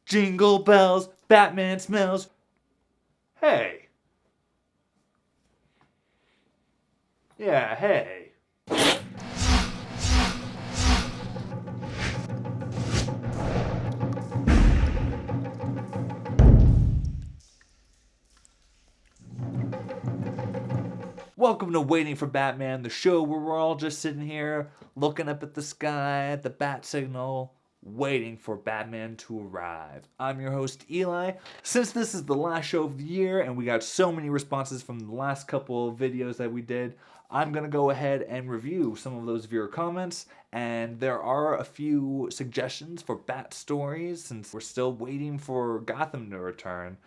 Jingle bells, Batman smells. Hey. Yeah, hey. Welcome to Waiting for Batman, the show where we're all just sitting here looking up at the sky, at the bat signal, waiting for Batman to arrive. I'm your host, Eli. Since this is the last show of the year and we got so many responses from the last couple of videos that we did, I'm going to go ahead and review some of those viewer comments. And there are a few suggestions for Bat stories since we're still waiting for Gotham to return.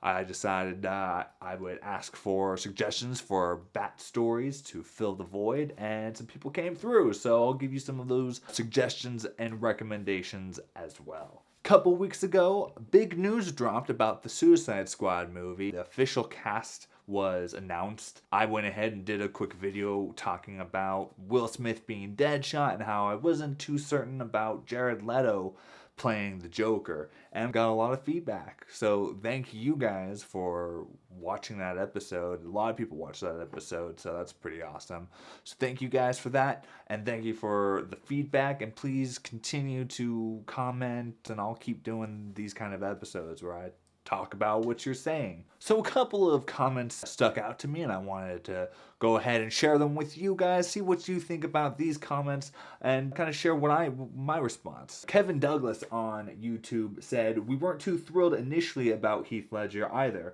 I decided I would ask for suggestions for Bat stories to fill the void, and some people came through, so I'll give you some of those suggestions and recommendations as well. Couple weeks ago, big news dropped about the Suicide Squad movie. The official cast was announced. I went ahead and did a quick video talking about Will Smith being Deadshot and how I wasn't too certain about Jared Leto playing the Joker, and got a lot of feedback. So thank you guys for watching that episode. A lot of people watched that episode, so that's pretty awesome. So thank you guys for that, and thank you for the feedback, and please continue to comment, and I'll keep doing these kind of episodes where I talk about what you're saying. So a couple of comments stuck out to me and I wanted to go ahead and share them with you guys, see what you think about these comments, and kind of share my response. Kevin Douglas on YouTube said, "We weren't too thrilled initially about Heath Ledger either,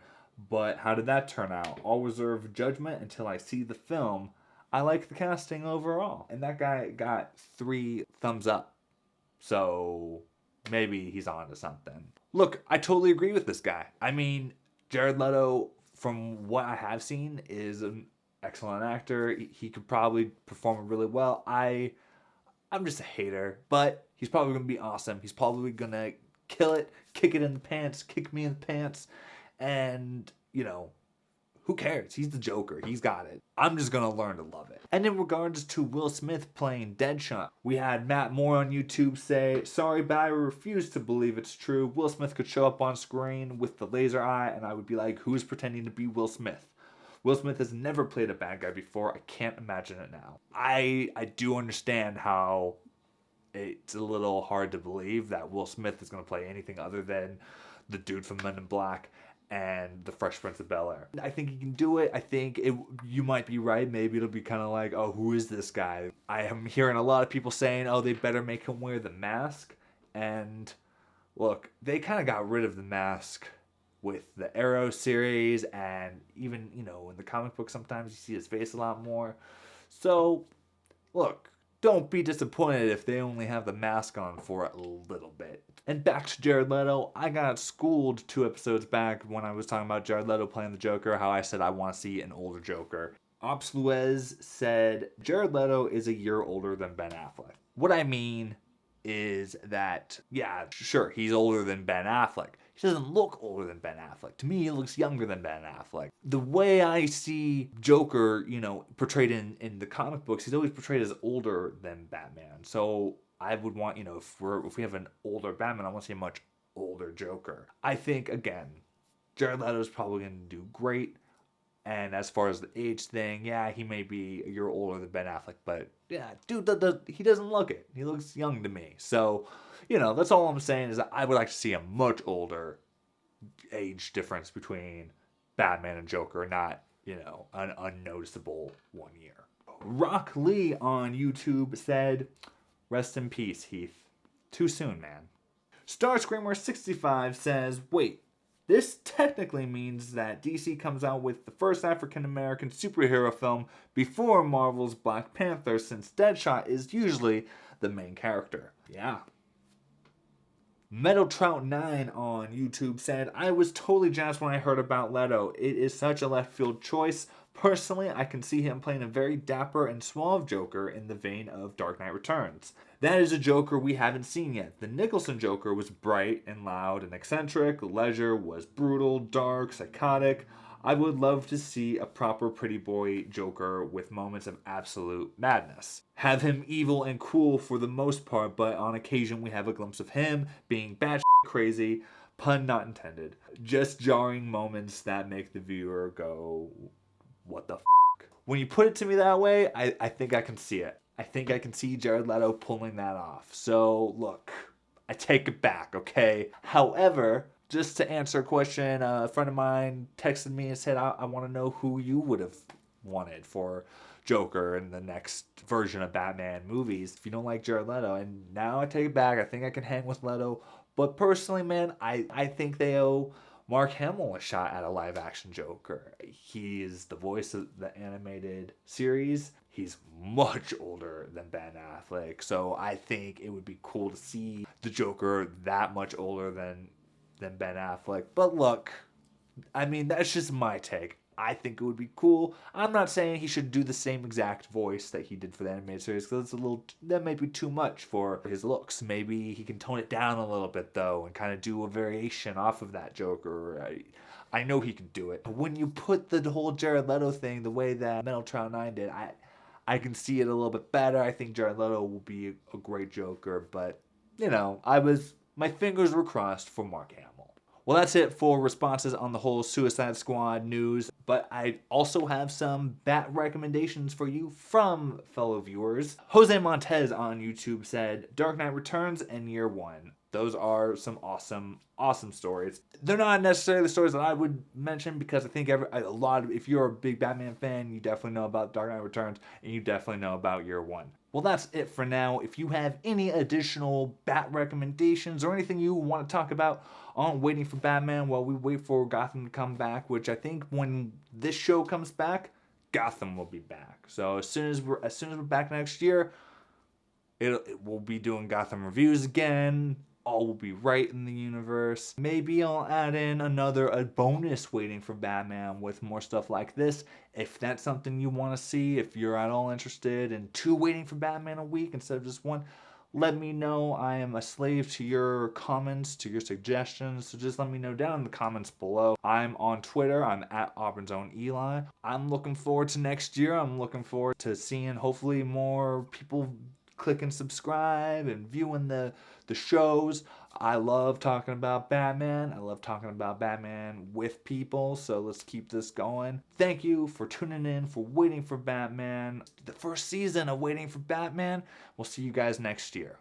but how did that turn out? I'll reserve judgment until I see the film. I like the casting overall." And that guy got 3 thumbs up. So maybe he's on to something. Look, I totally agree with this guy. I mean, Jared Leto, from what I have seen, is an excellent actor. He could probably perform really well. I'm just a hater, but he's probably going to be awesome. He's probably going to kill it, kick it in the pants, kick me in the pants, and, you know, who cares? He's the Joker. He's got it. I'm just going to learn to love it. And in regards to Will Smith playing Deadshot, we had Matt Moore on YouTube say, "Sorry, but I refuse to believe it's true. Will Smith could show up on screen with the laser eye, and I would be like, who's pretending to be Will Smith? Will Smith has never played a bad guy before. I can't imagine it now." I do understand how it's a little hard to believe that Will Smith is going to play anything other than the dude from Men in Black and the Fresh Prince of Bel-Air. I think he can do it. I think you might be right. Maybe it'll be kind of like, oh, who is this guy? I am hearing a lot of people saying, oh, they better make him wear the mask. And look, they kind of got rid of the mask with the Arrow series, and even, you know, in the comic book sometimes you see his face a lot more. So look, don't be disappointed if they only have the mask on for a little bit. And back to Jared Leto, I got schooled 2 episodes back when I was talking about Jared Leto playing the Joker, how I said I want to see an older Joker. Ops Luez said, "Jared Leto is a year older than Ben Affleck." What I mean is that, yeah, sure, he's older than Ben Affleck. He doesn't look older than Ben Affleck. To me, he looks younger than Ben Affleck. The way I see Joker, you know, portrayed in the comic books, he's always portrayed as older than Batman. So I would want, you know, if we have an older Batman, I want to see a much older Joker. I think, again, Jared Leto is probably going to do great. And as far as the age thing, yeah, he may be a year older than Ben Affleck, but yeah, dude, he doesn't look it. He looks young to me. So, you know, that's all I'm saying is that I would like to see a much older age difference between Batman and Joker, not, you know, an unnoticeable 1 year. Rock Lee on YouTube said, "Rest in peace, Heath. Too soon, man." Starscreamer65 says, "Wait, this technically means that DC comes out with the first African-American superhero film before Marvel's Black Panther, since Deadshot is usually the main character." Yeah. Metal Trout 9 on YouTube said, "I was totally jazzed when I heard about Leto. It is such a left field choice. Personally, I can see him playing a very dapper and suave Joker in the vein of Dark Knight Returns. That is a Joker we haven't seen yet. The Nicholson Joker was bright and loud and eccentric. Ledger was brutal, dark, psychotic. I would love to see a proper pretty boy Joker with moments of absolute madness. Have him evil and cool for the most part, but on occasion we have a glimpse of him being batshit crazy, pun not intended. Just jarring moments that make the viewer go, what the f***? When you put it to me that way, I think I can see it. I think I can see Jared Leto pulling that off. So, look, I take it back, okay? However, just to answer a question, a friend of mine texted me and said, I want to know who you would have wanted for Joker in the next version of Batman movies if you don't like Jared Leto. And now I take it back. I think I can hang with Leto. But personally, man, I think they owe Mark Hamill a shot at a live action Joker. He is the voice of the animated series. He's much older than Ben Affleck. So I think it would be cool to see the Joker that much older than Ben Affleck. But look, I mean, that's just my take. I think it would be cool. I'm not saying he should do the same exact voice that he did for the animated series, because that might be too much for his looks. Maybe he can tone it down a little bit, though, and kind of do a variation off of that Joker. I know he can do it. When you put the whole Jared Leto thing the way that Metal Trial 9 did, I can see it a little bit better. I think Jared Leto will be a great Joker, but, my fingers were crossed for Mark Hamill. Well, that's it for responses on the whole Suicide Squad news, but I also have some Bat recommendations for you from fellow viewers. Jose Montez on YouTube said, Dark Knight Returns and Year One. Those are some awesome stories. They're not necessarily the stories that I would mention, because I think if you're a big Batman fan, you definitely know about Dark Knight Returns, and you definitely know about Year One. Well, that's it for now. If you have any additional Bat recommendations or anything you want to talk about on Waiting for Batman while we wait for Gotham to come back, which I think when this show comes back, Gotham will be back. So as soon as we're back next year, we'll be doing Gotham reviews again. All will be right in the universe. Maybe I'll add in a bonus Waiting for Batman with more stuff like this. If that's something you want to see, if you're at all interested in 2 Waiting for Batman a week instead of just 1, let me know. I am a slave to your comments, to your suggestions. So just let me know down in the comments below. I'm on Twitter. I'm at Auburn's Own Eli. I'm looking forward to next year. I'm looking forward to seeing hopefully more people clicking subscribe and viewing the shows. I love talking about Batman. I love talking about Batman with people. So let's keep this going. Thank you for tuning in, for Waiting for Batman. The first season of Waiting for Batman. We'll see you guys next year.